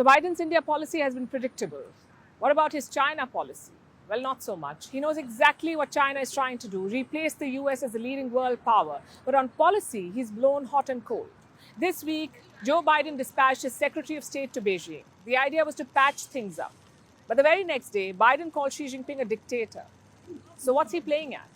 So Biden's India policy has been predictable. What about his China policy? Well, not so much. He knows exactly what China is trying to do, replace the US as the leading world power. But on policy, he's blown hot and cold. This week, Joe Biden dispatched his Secretary of State to Beijing. The idea was to patch things up. But the very next day, Biden called Xi Jinping a dictator. So what's he playing at?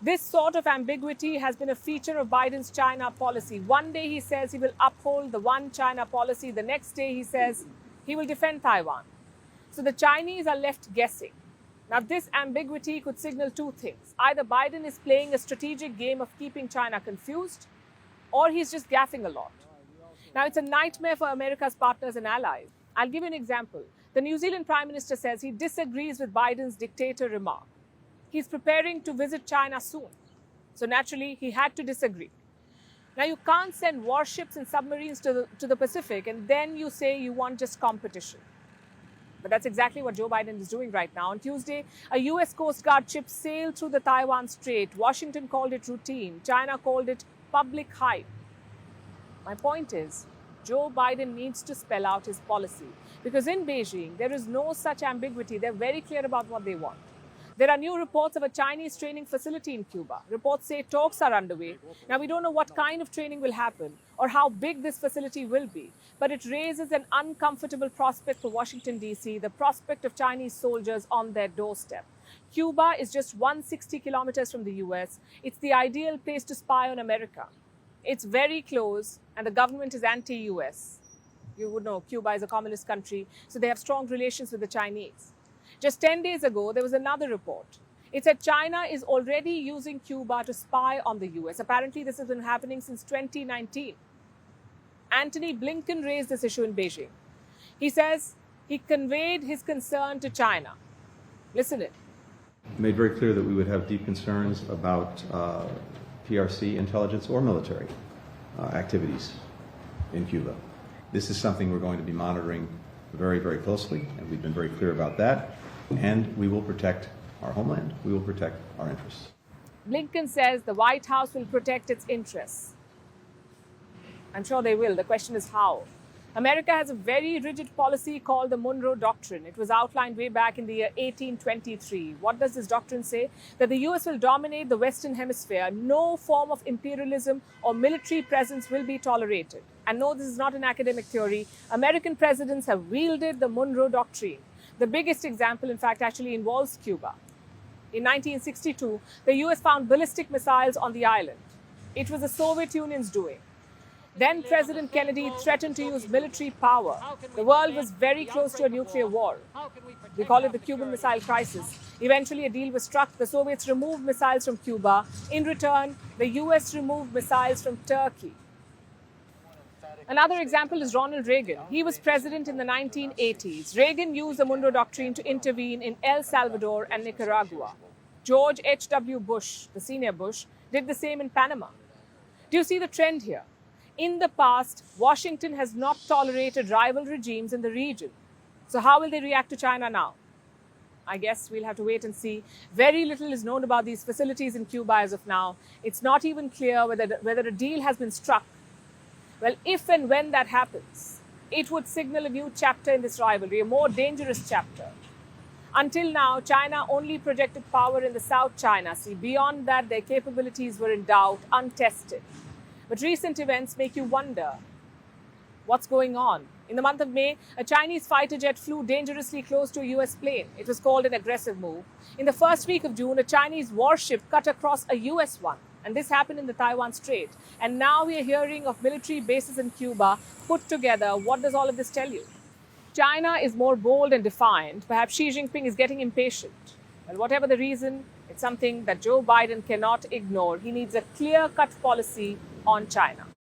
This sort of ambiguity has been a feature of Biden's China policy. One day he says he will uphold the one China policy. The next day he says he will defend Taiwan. So the Chinese are left guessing. Now this ambiguity could signal two things. Either Biden is playing a strategic game of keeping China confused, or he's just gaffing a lot. Now it's a nightmare for America's partners and allies. I'll give you an example. The New Zealand Prime Minister says he disagrees with Biden's dictator remark. He's preparing to visit China soon. So naturally, he had to disagree. Now, you can't send warships and submarines to the Pacific and then you say you want just competition. But that's exactly what Joe Biden is doing right now. On Tuesday, a US Coast Guard ship sailed through the Taiwan Strait. Washington called it routine. China called it public hype. My point is, Joe Biden needs to spell out his policy. Because in Beijing, there is no such ambiguity. They're very clear about what they want. There are new reports of a Chinese training facility in Cuba. Reports say talks are underway. Now, we don't know what kind of training will happen or how big this facility will be, but it raises an uncomfortable prospect for Washington, D.C., the prospect of Chinese soldiers on their doorstep. Cuba is just 160 kilometers from the U.S. It's the ideal place to spy on America. It's very close, and the government is anti-U.S. You would know Cuba is a communist country, so they have strong relations with the Chinese. Just 10 days ago, there was another report. It said China is already using Cuba to spy on the US. Apparently, this has been happening since 2019. Antony Blinken raised this issue in Beijing. He says he conveyed his concern to China. Listen in. Made very clear that we would have deep concerns about PRC intelligence or military activities in Cuba. This is something we're going to be monitoring very, very closely, and we've been very clear about that. And we will protect our homeland. We will protect our interests. Blinken says the White House will protect its interests. I'm sure they will. The question is how. America has a very rigid policy called the Monroe Doctrine. It was outlined way back in the year 1823. What does this doctrine say? That the US will dominate the Western Hemisphere. No form of imperialism or military presence will be tolerated. And no, this is not an academic theory. American presidents have wielded the Monroe Doctrine. The biggest example, in fact, actually involves Cuba. In 1962, the US found ballistic missiles on the island. It was the Soviet Union's doing. Then President Kennedy threatened to use military power. The world was very close to a nuclear war. We call it the Cuban Missile Crisis. Eventually, a deal was struck. The Soviets removed missiles from Cuba. In return, the US removed missiles from Turkey. Another example is Ronald Reagan. He was president in the 1980s. Reagan used the Monroe Doctrine to intervene in El Salvador and Nicaragua. George H.W. Bush, the senior Bush, did the same in Panama. Do you see the trend here? In the past, Washington has not tolerated rival regimes in the region. So how will they react to China now? I guess we'll have to wait and see. Very little is known about these facilities in Cuba as of now. It's not even clear whether a deal has been struck. Well, if and when that happens, it would signal a new chapter in this rivalry, a more dangerous chapter. Until now, China only projected power in the South China Sea. Beyond that, their capabilities were in doubt, untested. But recent events make you wonder what's going on. In the month of May, a Chinese fighter jet flew dangerously close to a US plane. It was called an aggressive move. In the first week of June, a Chinese warship cut across a US one. And this happened in the Taiwan Strait. And now we are hearing of military bases in Cuba put together. What does all of this tell you? China is more bold and defiant. Perhaps Xi Jinping is getting impatient. Well, whatever the reason, it's something that Joe Biden cannot ignore. He needs a clear-cut policy on China.